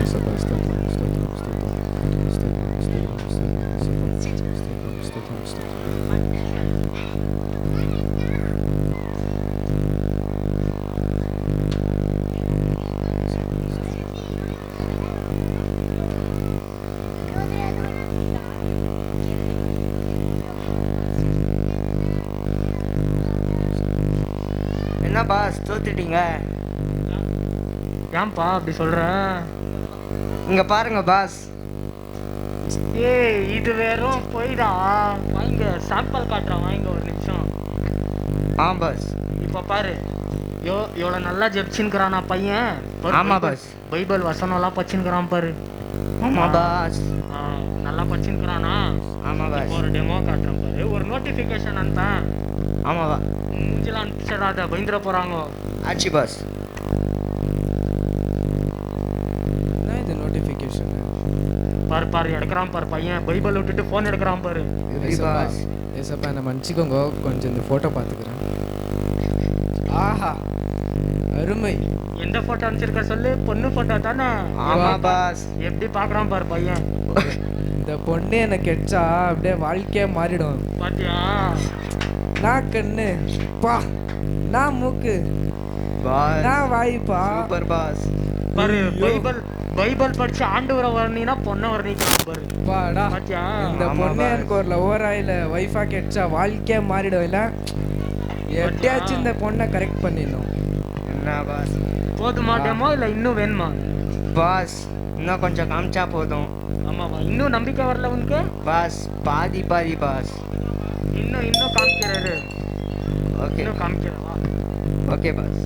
ஏசப்பா ஸ்தோத்திரம் ஸ்தோத்திரம் ஸ்தோத்திரம் ஸ்தோத்திரம் ஸ்தோத்திரம் ஸ்தோத்திரம் ஸ்தோத்திரம் ஸ்தோத்திரம் ஸ்தோத்திரம். என்ன பாஸ் தோத்துட்டீங்க? ஏன்பா அப்படி சொல்ற? இங்க பாருங்க பாஸ். ஏய் இது வெறும் போய்டா. வாங்க சாம்பிள் காட்டுறேன், வாங்க ஒரு நிமிஷம். பாஸ். இப்ப பாரு, இவ்வளோ நல்லா ஜெபிச்சுன்னுக்குறானா பையன். ஆமா பாஸ். பைபிள் வசனம்லாம் படிச்சுன்னுக்குறான் பாரு. ஆமா பாஸ். நல்லா படிச்சுன்னுக்குறானா? ஆமா பாஸ். ஒரு டெமோ காட்டுறேன் பாரு. ஒரு நோட்டிஃபிகேஷன் அனுப்பேன். ஆமாவா? மூஞ்சிலாம் அனுப்பிச்சிடாத, பயந்துட போறாங்க. ஆச்சு பாஸ். என்ன இது நோட்டிஃபிகேஷன்? பாரு பாரு எடுக்கிறான் பாரு பையன். பைபிள் விட்டுட்டு ஃபோன் எடுக்கிறான் பாரு. பாஸ் ஏசப்பா என்ன மன்னிச்சுக்கோங்க, கொஞ்சம் இந்த ஃபோட்டோ பார்த்துக்கிறேன். ஆஹா அருமை. எந்த ஃபோட்டோ அனுப்பிச்சிருக்க சொல்லு? பொண்ணு ஃபோட்டோ தானே? ஆமா பாஸ். எப்படி பார்க்குறான் பாரு பையன். இந்த பொண்ணு எனக்கு கிடைச்சா அப்படியே வாழ்க்கையே மாறிடும். பாத்தியா? நான் கண்ணு பா, நான் மூக்கு, பாஸ் நான் வாய்ப்பா. Super pass. பாரு பைபிள் படிச்சு ஆண்டவரை வர்ணினா பொண்ணை வர்ணிக்கிறான் பாரு. பாடா பாத்தியா? இந்த பொண்ணு எனக்கு ஒரு லவர் ஆயில வைஃபா கிடைச்சா வாழ்க்கையே மாறிடும். இல்ல எப்படியாச்சும் இந்த பொண்ணை கரெக்ட் பண்ணிடணும். என்ன பாஸ்? போதுமா டெமோ இல்ல இன்னும் வேணுமா? பாஸ் இன்னும் கொஞ்சம் காமிச்சா போதும். ஆமாவா? இன்னும் நம்பிக்கை வரல உனக்கு? பாஸ் பாதி பாதி பாஸ். இன்னும் காமிக்கிறாரு. ஓகே இன்னும் காமிக்கிறவா? Okay pass.